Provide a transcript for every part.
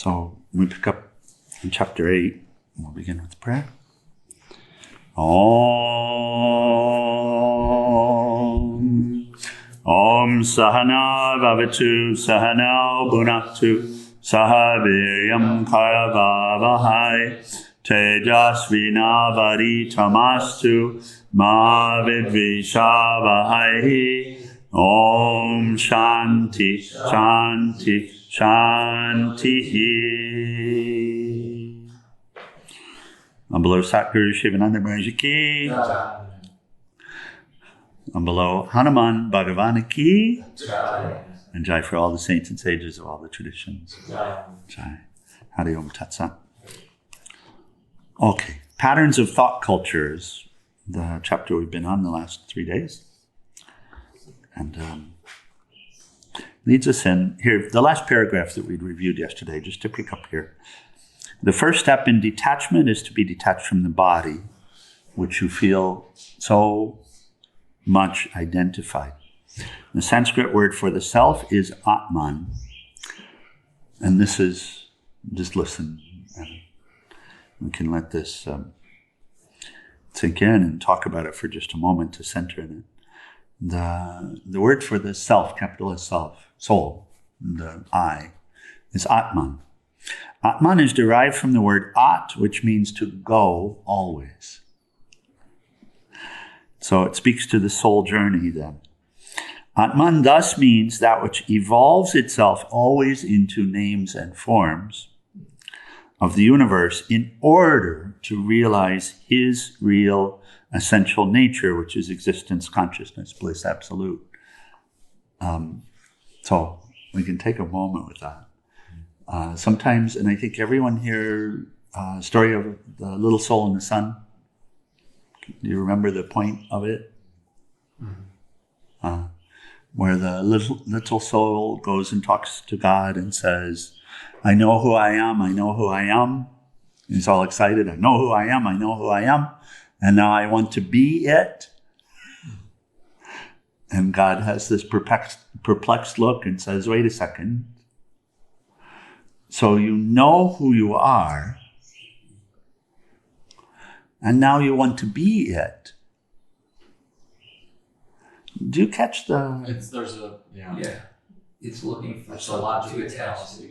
So we pick up in chapter 8. We'll begin with prayer. Om. Om Sahanā-Vavatu, Bhunaktu, Saha Vīryam Karavā-vahai, Tejas Vinā Vadhīta Mastu, Ma Vidvishā-Vahai. Om Shānti, Shānti, Shāntihi. And below Satguru Sivananda Maharaj ki. And below Hanuman Bhagavan ki. And Jai for all the saints and sages of all the traditions. Jai. Hari Om Tat Sat. Okay. Patterns of thought cultures. The chapter we've been on the last 3 days. And leads us in here, the last paragraph that we'd reviewed yesterday, just to pick up here. The first step in detachment is to be detached from the body, which you feel so much identified. The Sanskrit word for the self is Atman. And this is, just listen, and we can let this sink in and talk about it for just a moment to center in it. The word for the self, capital S self, soul, the I, is Atman. Atman is derived from the word at, which means to go always. So it speaks to the soul journey then. Atman thus means that which evolves itself always into names and forms of the universe in order to realize his real essential nature, which is existence, consciousness, bliss, absolute. So we can take a moment with that. Sometimes, and I think everyone here, story of the little soul in the sun. Do you remember the point of it? Where the little soul goes and talks to God and says, I know who I am, I know who I am. He's all excited, I know who I am, I know who I am. And now I want to be it. And God has this perplexed look and says, wait a second. So you know who you are, and now you want to be it. Do you catch the... It's looking for a lot to attach to.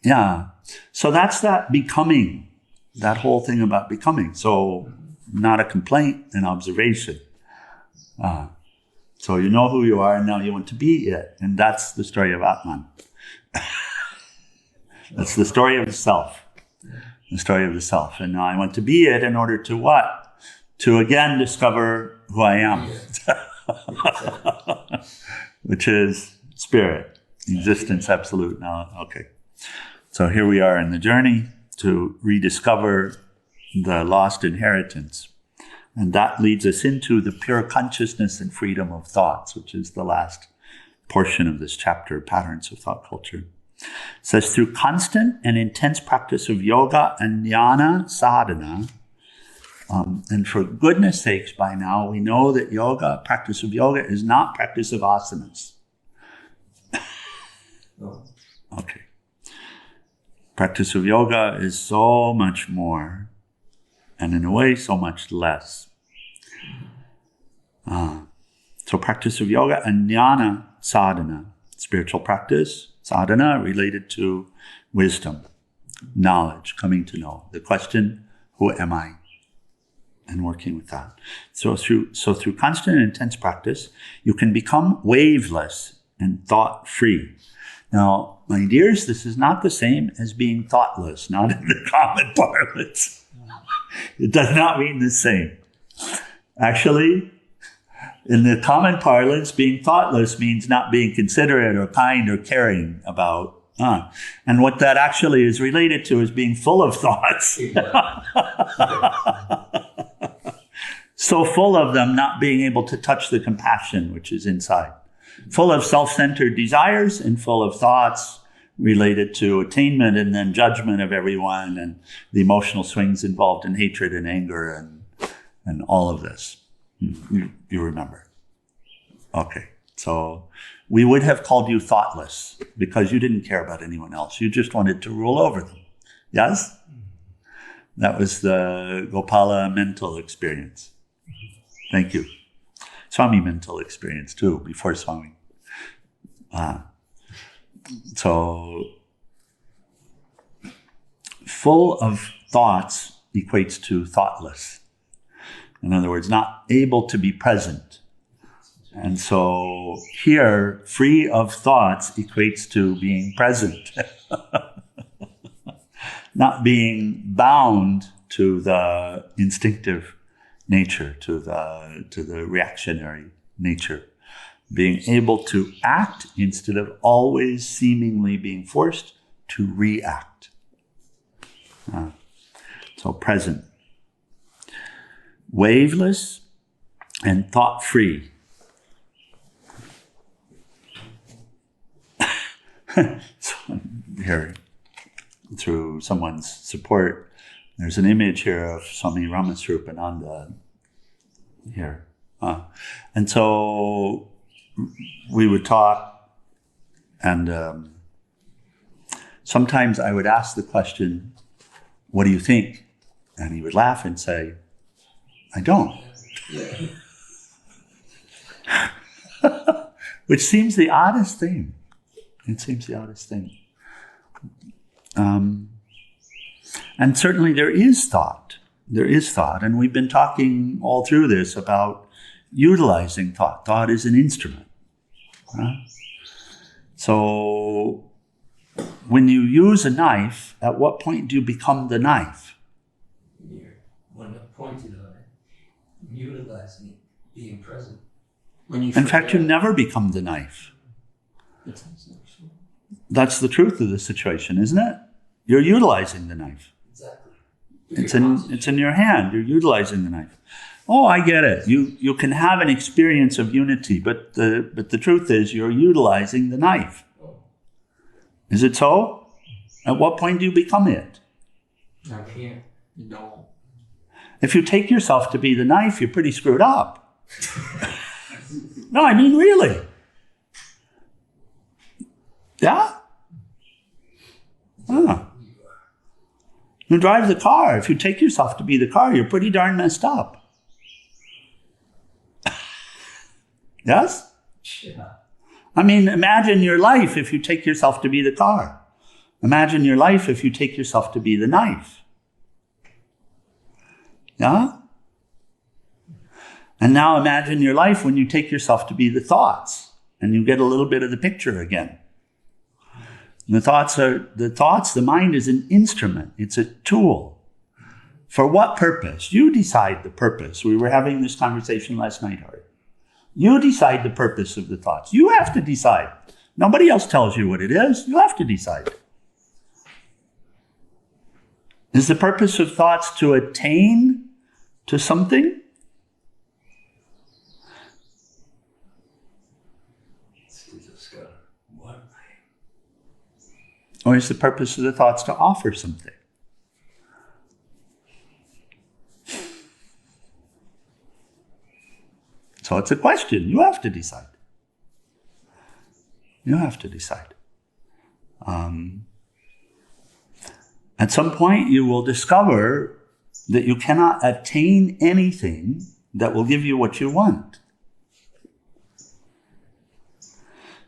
Yeah. So that's that becoming, that whole thing about becoming. So not a complaint, an observation. So you know who you are, and now you want to be it. And that's the story of Atman. That's the story of the self. The story of the self. And now I want to be it in order to what? To again discover who I am. Which is spirit, existence, absolute. Now, okay. So here we are in the journey to rediscover the lost inheritance. And that leads us into the pure consciousness and freedom of thoughts, which is the last portion of this chapter, Patterns of Thought Culture. It says, through constant and intense practice of yoga and jnana sadhana, and for goodness sakes, by now, we know that yoga, practice of yoga, is not practice of asanas. Okay. Practice of yoga is so much more, and in a way, so much less. So practice of yoga and jnana sadhana, spiritual practice, sadhana related to wisdom, knowledge, coming to know. The question, who am I? And working with that. So through constant and intense practice, you can become waveless and thought-free. Now, my dears, this is not the same as being thoughtless, not in the common parlance. It does not mean the same. Actually, in the common parlance, being thoughtless means not being considerate or kind or caring about. And what that actually is related to is being full of thoughts. So full of them, not being able to touch the compassion which is inside. Full of self-centered desires and full of thoughts related to attainment and then judgment of everyone and the emotional swings involved in hatred and anger and all of this. You remember. Okay. So we would have called you thoughtless because you didn't care about anyone else. You just wanted to rule over them. Yes? That was the Gopala mental experience. Thank you. Swami mental experience too, before Swami. So full of thoughts equates to thoughtless. In other words, not able to be present. And so here, free of thoughts equates to being present. Not being bound to the instinctive nature, to the reactionary nature. Being able to act instead of always seemingly being forced to react. So present. Waveless and thought-free. So here, through someone's support, there's an image here of Swami Ramasrupananda here. And so we would talk, and sometimes I would ask the question, what do you think? And he would laugh and say, I don't. Which seems the oddest thing. It seems the oddest thing. And certainly there is thought. There is thought. And we've been talking all through this about utilizing thought. Thought is an instrument. So when you use a knife, at what point do you become the knife? When pointed on it, utilizing it, being present. In fact, you never become the knife. That's the truth of the situation, isn't it? You're utilizing the knife. Exactly. It's in your hand. You're utilizing the knife. Oh, I get it. You can have an experience of unity, but the truth is you're utilizing the knife. Is it so? At what point do you become it? I can't. You don't. If you take yourself to be the knife, you're pretty screwed up. No, I mean really. Yeah? You drive the car. If you take yourself to be the car, you're pretty darn messed up. Yes? Yeah. I mean, imagine your life if you take yourself to be the car. Imagine your life if you take yourself to be the knife. Yeah? And now imagine your life when you take yourself to be the thoughts, and you get a little bit of the picture again. The mind is an instrument. It's a tool. For what purpose? You decide the purpose. We were having this conversation last night, Hari. You decide the purpose of the thoughts. You have to decide. Nobody else tells you what it is. You have to decide. Is the purpose of thoughts to attain to something? Or is the purpose of the thoughts to offer something? So it's a question. You have to decide. You have to decide. At some point, you will discover that you cannot attain anything that will give you what you want.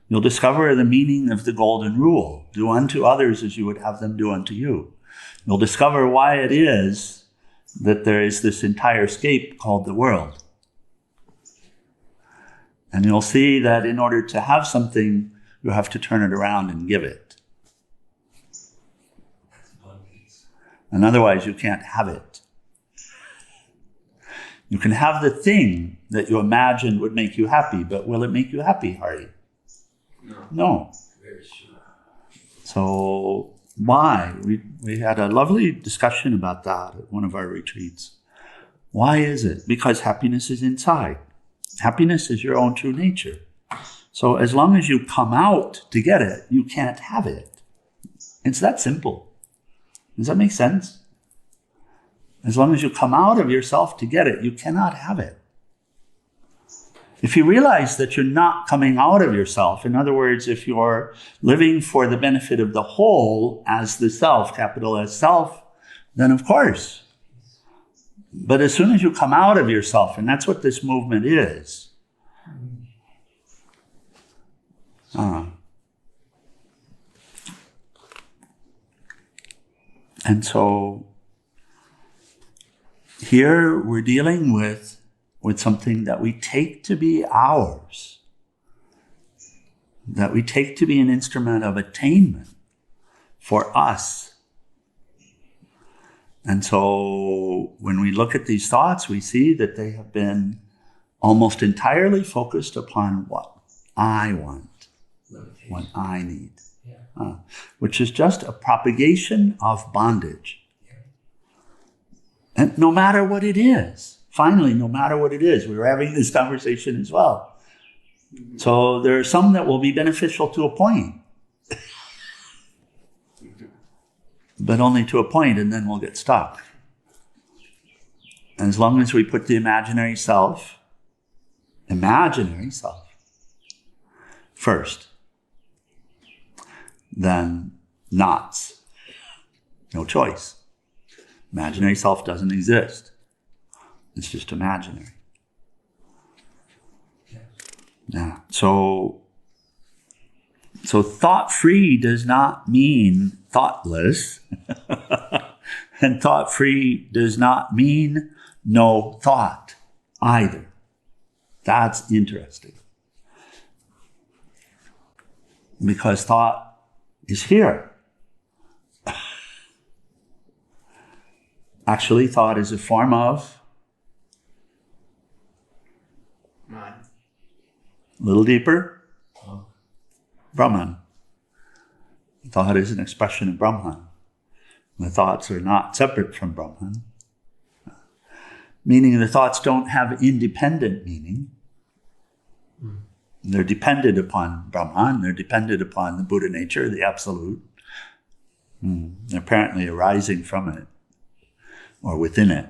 You'll discover the meaning of the golden rule. Do unto others as you would have them do unto you. You'll discover why it is that there is this entire scape called the world. And you'll see that in order to have something, you have to turn it around and give it. And otherwise, you can't have it. You can have the thing that you imagined would make you happy, but will it make you happy, Hari? No. Very sure. So why? We had a lovely discussion about that at one of our retreats. Why is it? Because happiness is inside. Happiness is your own true nature. So as long as you come out to get it, you can't have it. It's that simple. Does that make sense? As long as you come out of yourself to get it, you cannot have it. If you realize that you're not coming out of yourself, in other words, if you're living for the benefit of the whole as the self, capital S self, then of course. But as soon as you come out of yourself, and that's what this movement is, and so here we're dealing with something that we take to be ours, that we take to be an instrument of attainment for us. And so when we look at these thoughts, we see that they have been almost entirely focused upon what I want, what I need, which is just a propagation of bondage. And no matter what it is, finally, no matter what it is, we were having this conversation as well. So there are some that will be beneficial to a point, but only to a point, and then we'll get stuck. And as long as we put the imaginary self first, then nots, no choice. Imaginary self doesn't exist. It's just imaginary. Yeah. So thought-free does not mean thoughtless. And thought-free does not mean no thought either. That's interesting. Because thought is here. Actually, thought is a form of Mind. a little deeper, Brahman. Thought is an expression of Brahman. The thoughts are not separate from Brahman. Meaning the thoughts don't have independent meaning. They're dependent upon Brahman. They're dependent upon the Buddha nature, the Absolute. They're apparently arising from it, or within it.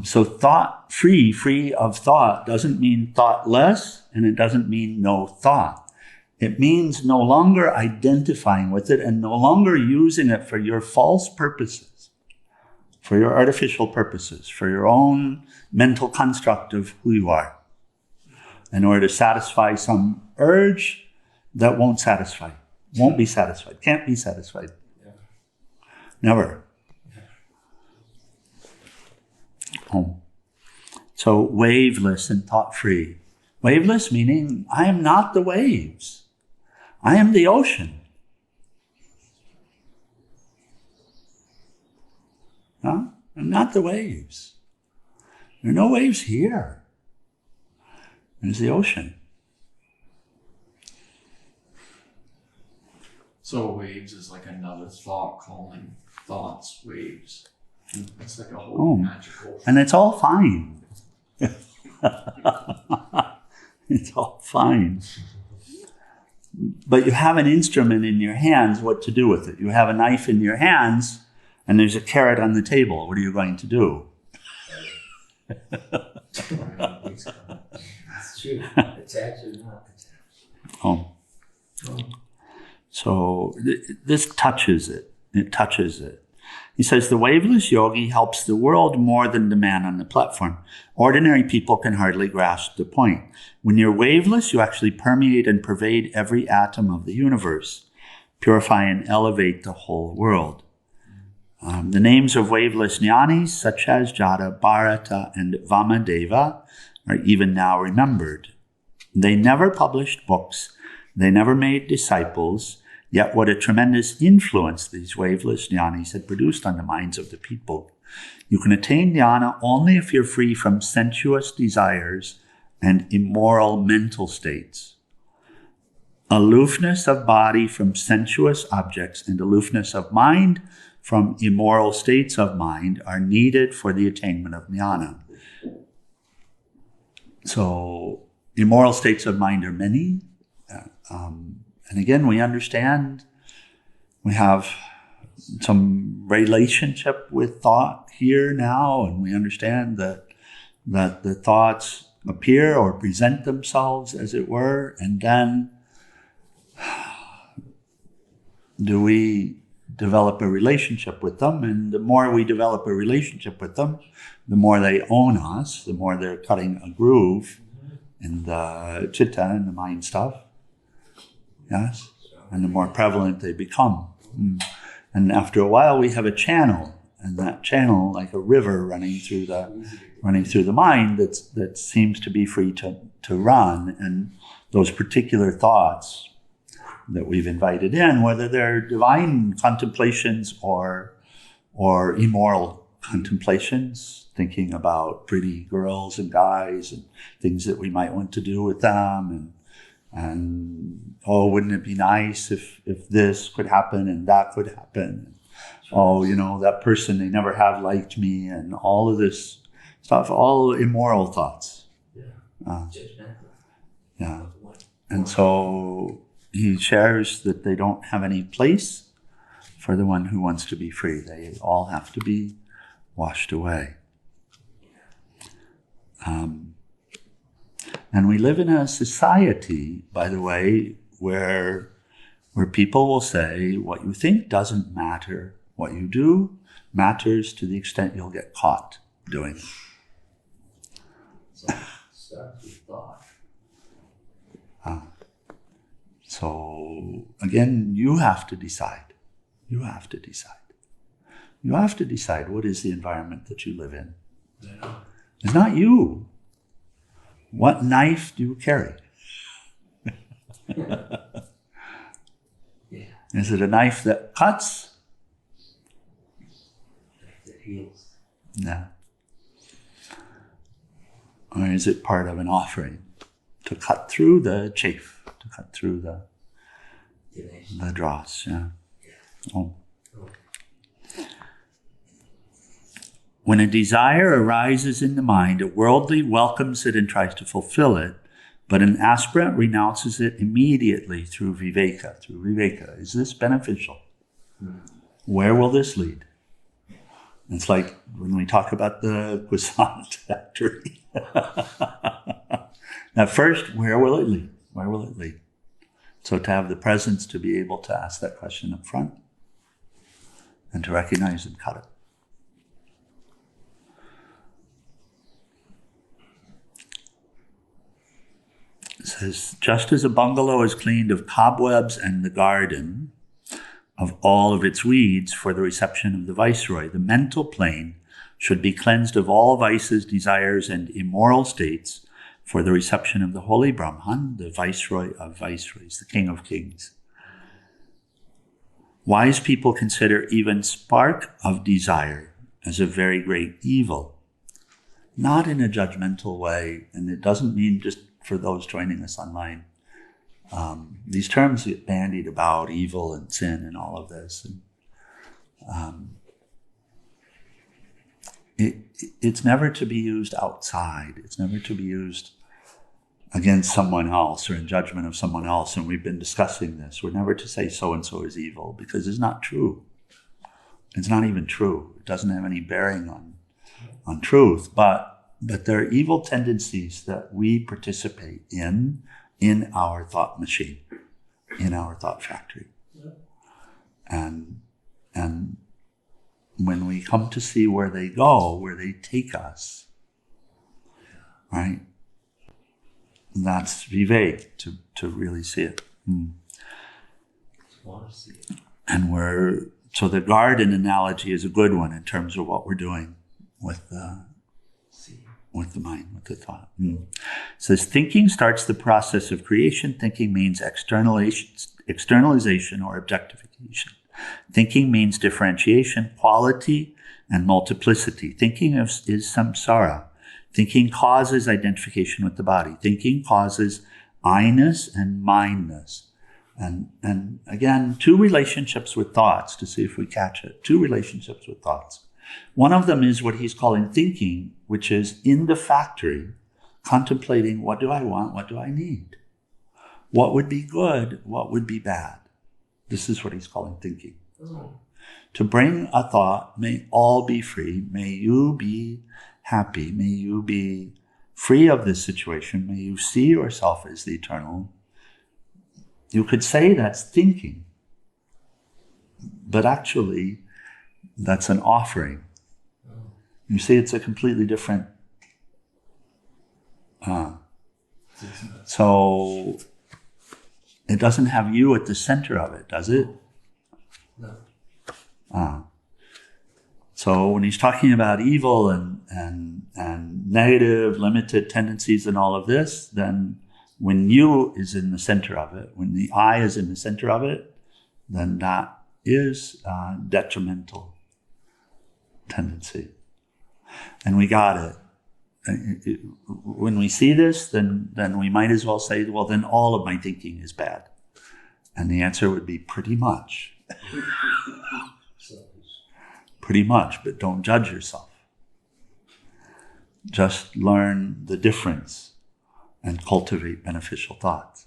So thought-free, free of thought, doesn't mean thoughtless, and it doesn't mean no thought. It means no longer identifying with it and no longer using it for your false purposes, for your artificial purposes, for your own mental construct of who you are, in order to satisfy some urge that won't be satisfied, can't be satisfied. Never. So waveless and thought-free. Waveless meaning I am not the waves. I am the ocean. I'm not the waves. There are no waves here. There's the ocean. So waves is like another thought calling thoughts waves. It's like a whole magical. And it's all fine. It's all fine. But you have an instrument in your hands, what to do with it. You have a knife in your hands, and there's a carrot on the table. What are you going to do? It's true. Attached or not attached. So this touches it. It touches it. He says, the waveless yogi helps the world more than the man on the platform. Ordinary people can hardly grasp the point. When you're waveless, you actually permeate and pervade every atom of the universe, purify and elevate the whole world. The names of waveless jnanis, such as Jada, Bharata, and Vamadeva, are even now remembered. They never published books. They never made disciples. Yet what a tremendous influence these waveless jnanis had produced on the minds of the people. You can attain jnana only if you're free from sensuous desires and immoral mental states. Aloofness of body from sensuous objects and aloofness of mind from immoral states of mind are needed for the attainment of jnana. So immoral states of mind are many. And again, we understand we have some relationship with thought here now, and we understand that that the thoughts appear or present themselves, as it were, and then do we develop a relationship with them? And the more we develop a relationship with them, the more they own us, the more they're cutting a groove in the chitta and the mind stuff. Yes? And the more prevalent they become. And after a while, we have a channel, and that channel, like a river running through the mind, that seems to be free to run. And those particular thoughts that we've invited in, whether they're divine contemplations or immoral contemplations, thinking about pretty girls and guys and things that we might want to do with them, and oh, wouldn't it be nice if this could happen and that could happen? Oh, that person, they never have liked me, and all of this stuff, all immoral thoughts. Yeah. And so he shares that they don't have any place for the one who wants to be free. They all have to be washed away. And we live in a society, by the way, where people will say, what you think doesn't matter. What you do matters to the extent you'll get caught doing it. Starts with thought. So again, you have to decide. You have to decide. You have to decide what is the environment that you live in. Yeah. It's not you. What knife do you carry? Yeah. Is it a knife that cuts? That heals. No. Or is it part of an offering to cut through the chafe, to cut through the dross? Yeah. Oh. When a desire arises in the mind, a worldly welcomes it and tries to fulfill it, but an aspirant renounces it immediately through viveka. Is this beneficial? Where will this lead? It's like when we talk about the croissant factory. At first, where will it lead? Where will it lead? So to have the presence to be able to ask that question up front and to recognize and cut it. It says, just as a bungalow is cleaned of cobwebs and the garden of all of its weeds for the reception of the viceroy, the mental plane should be cleansed of all vices, desires, and immoral states for the reception of the holy Brahman, the viceroy of viceroys, the king of kings. Wise people consider even spark of desire as a very great evil, not in a judgmental way, and it doesn't mean just for those joining us online. These terms get bandied about, evil and sin and all of this. And, it's never to be used outside. It's never to be used against someone else or in judgment of someone else. And we've been discussing this. We're never to say so-and-so is evil, because it's not true. It's not even true. It doesn't have any bearing on truth. But there are evil tendencies that we participate in our thought machine, in our thought factory. And when we come to see where they go, where they take us, right? That's vivek, to really see it. Want to see it. And so the garden analogy is a good one in terms of what we're doing with the mind, with the thought. It says, thinking starts the process of creation. Thinking means externalization or objectification. Thinking means differentiation, quality, and multiplicity. Thinking is samsara. Thinking causes identification with the body. Thinking causes I-ness and mindness. And again, two relationships with thoughts, to see if we catch it. Two relationships with thoughts. One of them is what he's calling thinking, which is in the factory, contemplating, what do I want? What do I need? What would be good? What would be bad? This is what he's calling thinking. To bring a thought, may all be free. May you be happy. May you be free of this situation. May you see yourself as the eternal. You could say that's thinking, but actually that's an offering. You see, it's a completely different. So it doesn't have you at the center of it, does it? No. So when he's talking about evil and negative, limited tendencies and all of this, then when you is in the center of it, when the I is in the center of it, then that is a detrimental tendency. And we got it. When we see this, then we might as well say, well, then all of my thinking is bad. And the answer would be pretty much. Pretty much, but don't judge yourself. Just learn the difference and cultivate beneficial thoughts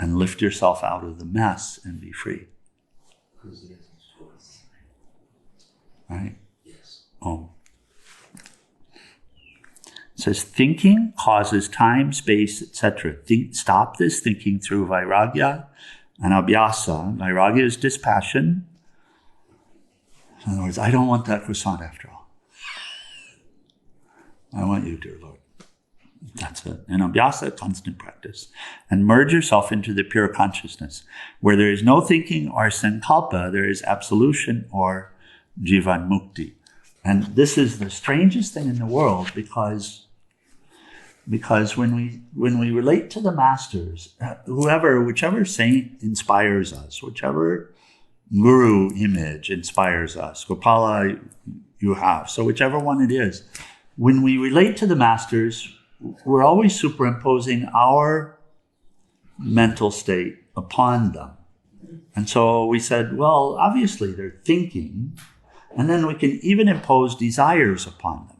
and lift yourself out of the mess and be free. Right? Yes. It says, thinking causes time, space, etc. Stop this thinking through vairagya and abhyasa. Vairagya is dispassion. In other words, I don't want that croissant after all. I want you, dear Lord. That's it. And abhyasa, constant practice. And merge yourself into the pure consciousness. Where there is no thinking or sankalpa, there is absolution or jivan mukti. And this is the strangest thing in the world because when we relate to the masters, whichever saint inspires us, whichever guru image inspires us, Gopala you have, so whichever one it is, when we relate to the masters, we're always superimposing our mental state upon them. And so we said, well, obviously they're thinking, and then we can even impose desires upon them.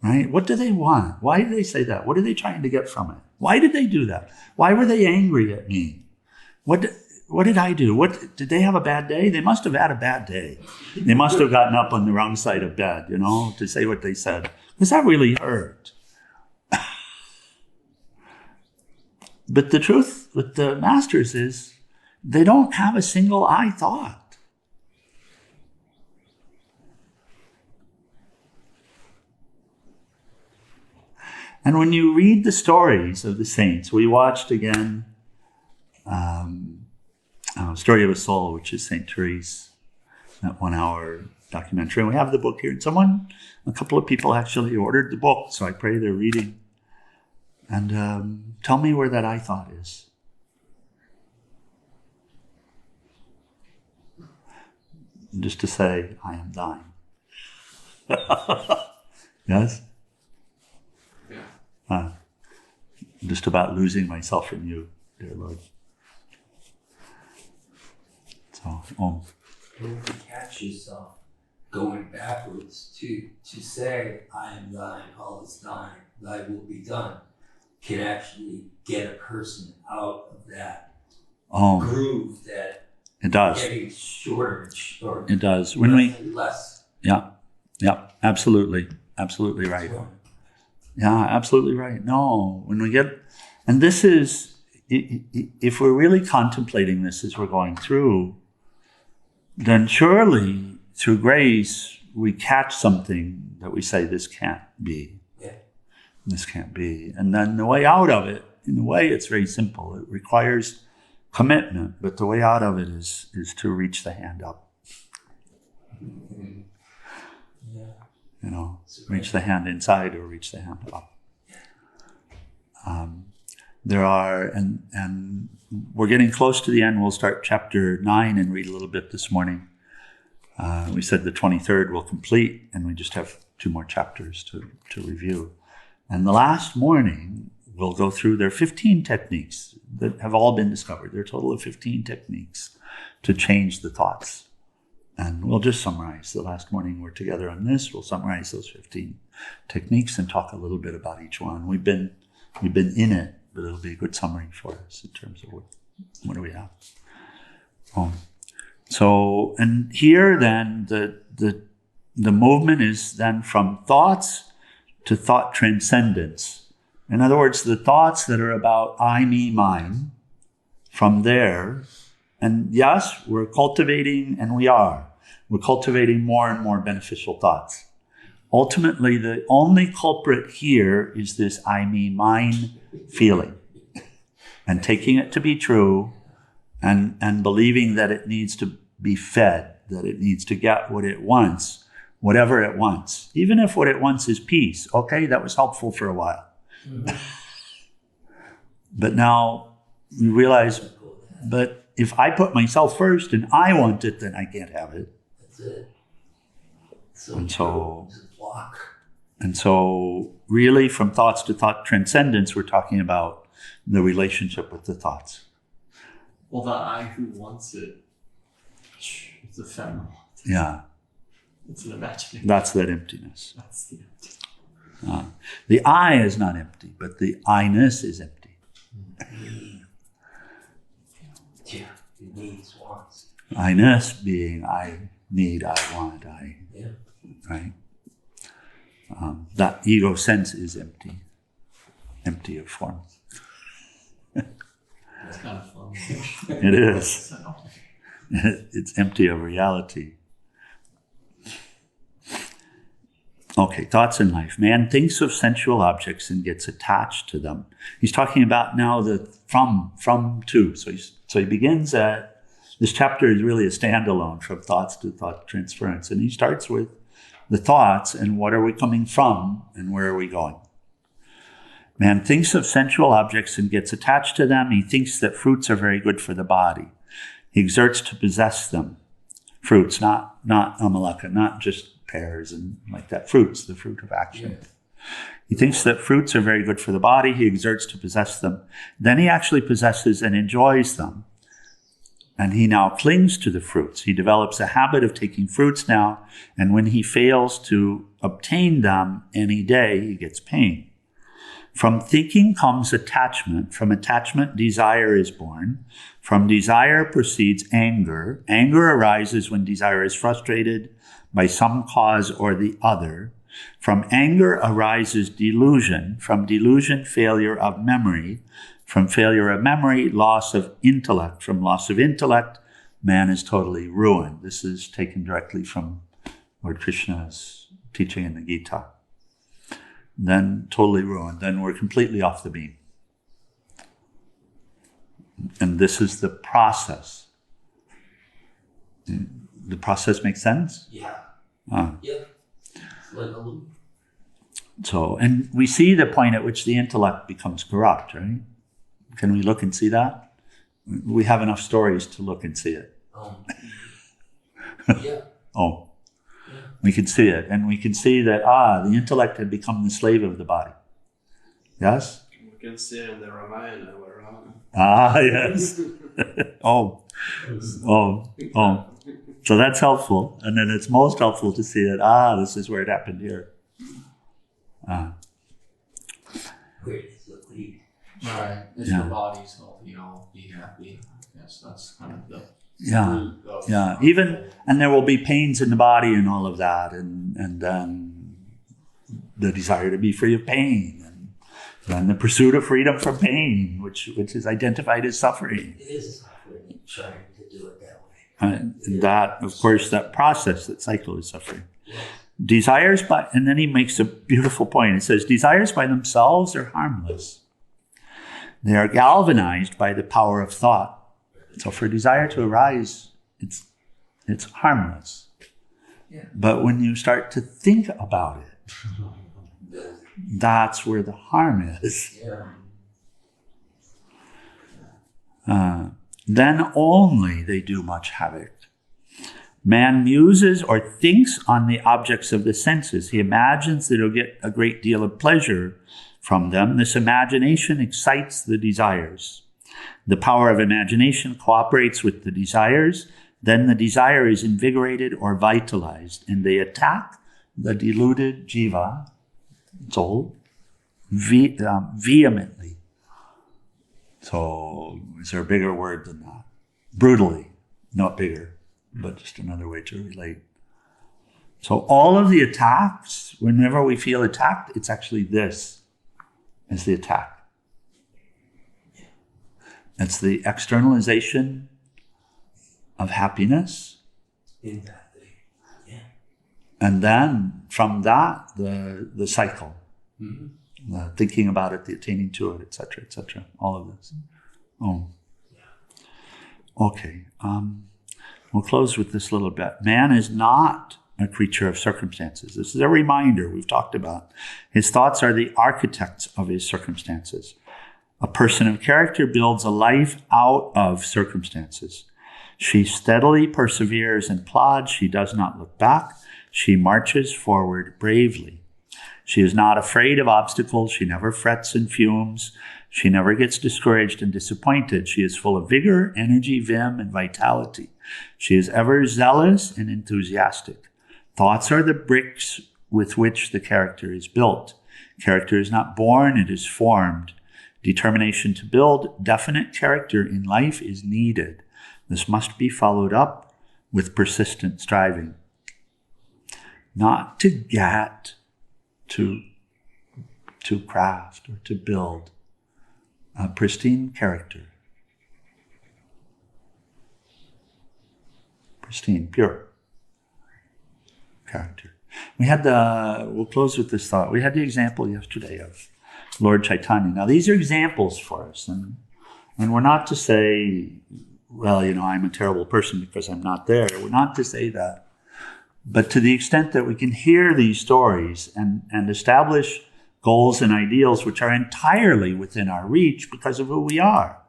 Right? What do they want? Why do they say that? What are they trying to get from it? Why did they do that? Why were they angry at me? What did I do? Did they have a bad day? They must have had a bad day. They must have gotten up on the wrong side of bed, to say what they said. Because that really hurt. But the truth with the masters is they don't have a single I thought. And when you read the stories of the saints, we watched again Story of a Soul, which is St. Therese, that 1 hour documentary. And we have the book here. And a couple of people actually ordered the book, so I pray they're reading. And tell me where that I thought is. Just to say, I am thine. Yes? Just about losing myself in you, dear Lord. So, When you catch yourself going backwards to say, I am thine, all is thine, thy will be done, can actually get a person out of that groove that it does. Getting shorter and shorter. It does. Less. Yeah, absolutely right. Yeah, absolutely right. No, when we get, and this is, if we're really contemplating this as we're going through, then surely through grace we catch something that we say, this can't be. Yeah. This can't be. And then the way out of it, in a way, it's very simple. It requires commitment, but the way out of it is to reach the hand up. Mm-hmm. Yeah. Reach the hand inside or reach the hand up. There are, and we're getting close to the end. We'll start chapter 9 and read a little bit this morning. We said the 23rd will complete, and we just have 2 more chapters to review. And the last morning, we'll go through their 15 techniques that have all been discovered. There are a total of 15 techniques to change the thoughts. And we'll just summarize. The last morning we're together on this. We'll summarize those 15 techniques and talk a little bit about each one. We've been in it, but it'll be a good summary for us in terms of what do we have. So, and here then the the movement is then from thoughts to thought transcendence. In other words, the thoughts that are about I, me, mine, from there, and yes, we're cultivating, and we're cultivating more and more beneficial thoughts. Ultimately, the only culprit here is this I, me, mine feeling, and taking it to be true, and believing that it needs to be fed, that it needs to get what it wants, whatever it wants. Even if what it wants is peace. Okay, that was helpful for a while. But now we realize, but if I put myself first and I want it, then I can't have it. That's it. And so really from thoughts to thought transcendence, we're talking about the relationship with the thoughts. Well, the I who wants it, it's ephemeral. Yeah. It's an imagination. That's that emptiness. That's the empty. The I is not empty, but the I-ness is empty. Yeah, it needs, wants. I-ness being I need, I want, Yeah. right? That ego sense is empty of form. It's kind of fun. It is. It's empty of reality. Okay, thoughts in life. Man thinks of sensual objects and gets attached to them. He's talking about now the from to. So he begins at, this chapter is really a standalone from thoughts to thought transference. And he starts with the thoughts and what are we coming from and where are we going. Man thinks of sensual objects and gets attached to them. He thinks that fruits are very good for the body. He exerts to possess them. Fruits, not amalaka, not just pears and like that. Fruits, the fruit of action. Yeah. He thinks that fruits are very good for the body. He exerts to possess them. Then he actually possesses and enjoys them. And he now clings to the fruits. He develops a habit of taking fruits now. And when he fails to obtain them any day, he gets pain. From thinking comes attachment. From attachment, desire is born. From desire proceeds anger. Anger arises when desire is frustrated by some cause or the other. From anger arises delusion. From delusion, failure of memory. From failure of memory, loss of intellect. From loss of intellect, man is totally ruined. This is taken directly from Lord Krishna's teaching in the Gita. Then totally ruined. Then we're completely off the beam. And this is the process. The process makes sense? Yeah. Yeah. Like a loop. So, and we see the point at which the intellect becomes corrupt, right? Can we look and see that? We have enough stories to look and see it. Yeah. Oh. Yeah. We can see it. And we can see that, the intellect had become the slave of the body. Yes? We can see it in the Ramayana. Yes. Oh. So that's helpful. And then it's most helpful to see that, this is where it happened here. Where does it lead? Right. If your body's healthy, you'll be happy. Yes, that's kind of the and there will be pains in the body and all of that, and then the desire to be free of pain, and then the pursuit of freedom from pain, which is identified as suffering. It is suffering, trying to do it that way. And that, of course, that process, that cycle is suffering. Yeah. Desires and then he makes a beautiful point. He says, desires by themselves are harmless. They are galvanized by the power of thought. So for desire to arise, it's harmless. Yeah. But when you start to think about it, that's where the harm is. Yeah. Then only they do much havoc. Man muses or thinks on the objects of the senses. He imagines that he'll get a great deal of pleasure from them. This imagination excites the desires. The power of imagination cooperates with the desires. Then the desire is invigorated or vitalized, and they attack the deluded jiva, soul, vehemently. So is there a bigger word than that? Brutally, not bigger, but just another way to relate. So all of the attacks, whenever we feel attacked, it's actually this is the attack. It's the externalization of happiness. In that thing. Yeah. And then from that, the cycle. Mm-hmm. The thinking about it, the attaining to it, etc., all of this. Oh. Okay. We'll close with this little bit. Man is not a creature of circumstances. This is a reminder we've talked about. His thoughts are the architects of his circumstances. A person of character builds a life out of circumstances. She steadily perseveres and plods. She does not look back. She marches forward bravely. She is not afraid of obstacles. She never frets and fumes. She never gets discouraged and disappointed. She is full of vigor, energy, vim, and vitality. She is ever zealous and enthusiastic. Thoughts are the bricks with which the character is built. Character is not born, it is formed. Determination to build definite character in life is needed. This must be followed up with persistent striving. Not to get to craft or to build a pristine character. Pristine, pure character. We'll close with this thought. We had the example yesterday of Lord Chaitanya. Now these are examples for us, and we're not to say, well, I'm a terrible person because I'm not there. We're not to say that. But to the extent that we can hear these stories and establish goals and ideals which are entirely within our reach because of who we are.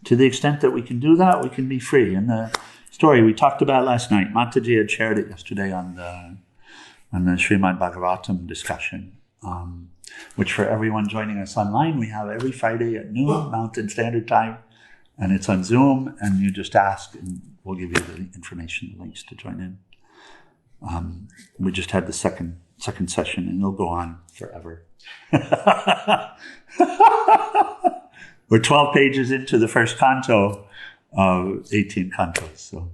To the extent that we can do that, we can be free. And the story we talked about last night, Mataji had shared it yesterday on the Srimad Bhagavatam discussion, which for everyone joining us online, we have every Friday at noon Mountain Standard Time, and it's on Zoom, and you just ask, and we'll give you the information, the links to join in. We just had the second session, and it'll go on forever. We're 12 pages into the first canto of 18 cantos. So,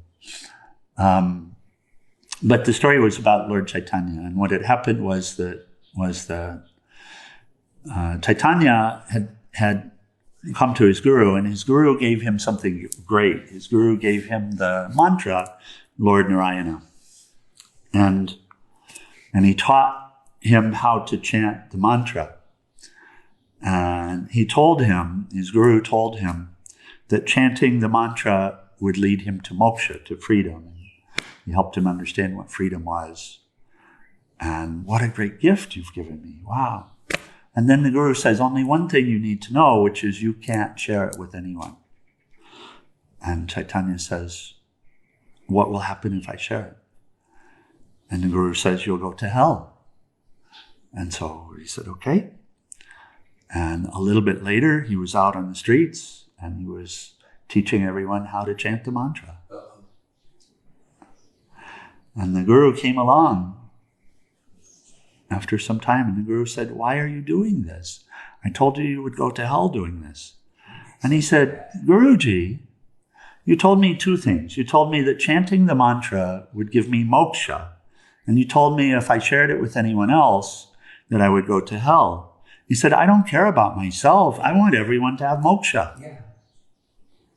but the story was about Lord Chaitanya, and what had happened was that Chaitanya had come to his guru, and his guru gave him something great. His guru gave him the mantra, Lord Narayana, and he taught him how to chant the mantra. And his guru told him that chanting the mantra would lead him to moksha, to freedom. He helped him understand what freedom was. And what a great gift you've given me. Wow. And then the guru says, only one thing you need to know, which is you can't share it with anyone. And Chaitanya says, what will happen if I share it? And the guru says, you'll go to hell. And so he said, okay. And a little bit later, he was out on the streets and he was teaching everyone how to chant the mantra. And the guru came along after some time, and the guru said, why are you doing this? I told you would go to hell doing this. And he said, Guruji, you told me two things. You told me that chanting the mantra would give me moksha. And you told me if I shared it with anyone else, that I would go to hell. He said, I don't care about myself. I want everyone to have moksha. Yeah.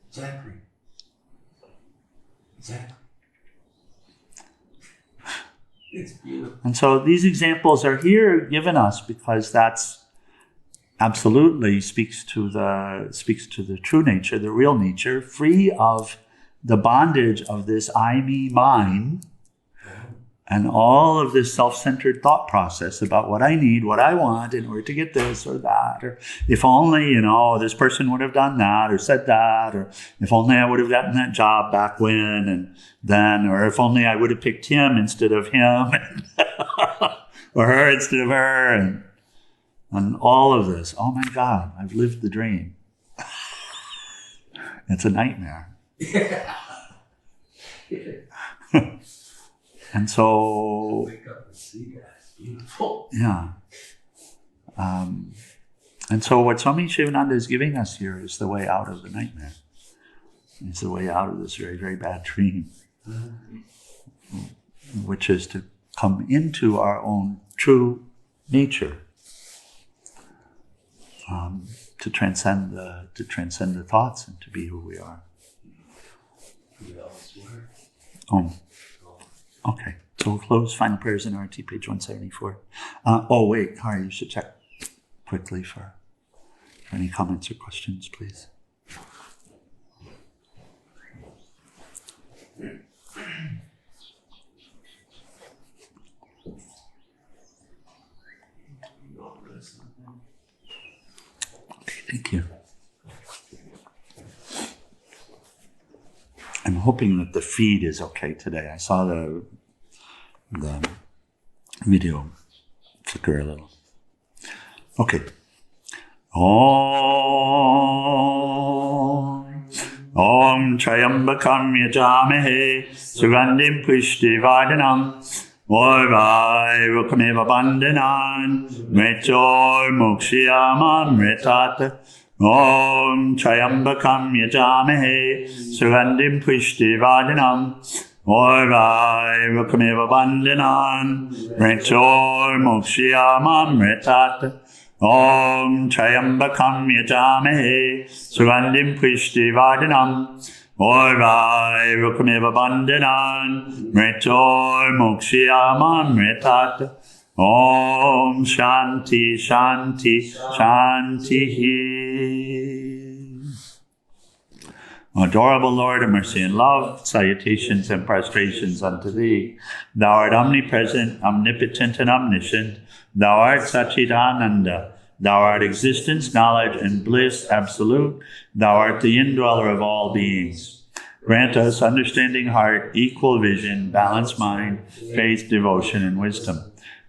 Exactly. It's beautiful. And so these examples are here given us because that's absolutely speaks to the true nature, the real nature, free of the bondage of this I, me, mine, and all of this self-centered thought process about what I need, what I want in order to get this or that, or if only, this person would have done that or said that, or if only I would have gotten that job back when and then, or if only I would have picked him instead of him, or her instead of her, and all of this. Oh my God, I've lived the dream. It's a nightmare. And so, wake up and see that. It's beautiful. Yeah. And so what Swami Sivananda is giving us here is the way out of the nightmare. It's the way out of this very, very bad dream. which is to come into our own true nature, to transcend the thoughts and to be who we are. Oh, okay. So we'll close final prayers in RT, page 174. Oh wait, Hari, you should check quickly for any comments or questions, please. Okay, thank you. I'm hoping that the feed is okay today. I saw the video flicker a little. Okay. Om Trayambakam Yajamahe Sugandhim Pushtivardhanam Varvai Rukameva Bandhanan Mrityur Mukshiyamam Mritat Om Trayambakam Yajamahe Sugandhim Pushtivardhanam Varvai Rukameva Bandhanan Mrityur Mukshiyamam Mritat Om Trayambakam Yajamahe Sugandhim Pushtivardhanam Varvai Rukameva Bandhanan Mrityur Mukshiyamam Mritat Om Shānti Shānti Shāntihi. Adorable Lord of mercy and love, salutations and prostrations unto Thee. Thou art omnipresent, omnipotent, and omniscient. Thou art Satchidananda. Thou art existence, knowledge, and bliss absolute. Thou art the indweller of all beings. Grant us understanding heart, equal vision, balanced mind, faith, devotion, and wisdom.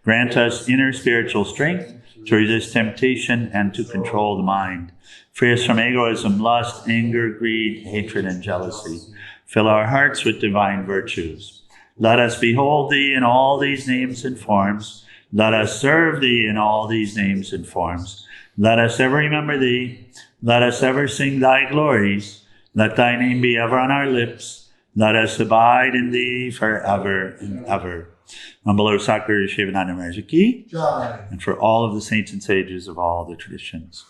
Grant us inner spiritual strength to resist temptation and to control the mind. Free us from egoism, lust, anger, greed, hatred, and jealousy. Fill our hearts with divine virtues. Let us behold Thee in all these names and forms. Let us serve Thee in all these names and forms. Let us ever remember Thee. Let us ever sing Thy glories. Let Thy name be ever on our lips. Let us abide in Thee forever and ever. Nambalo Sakura Shivananda Maharaj Ki, and for all of the saints and sages of all the traditions.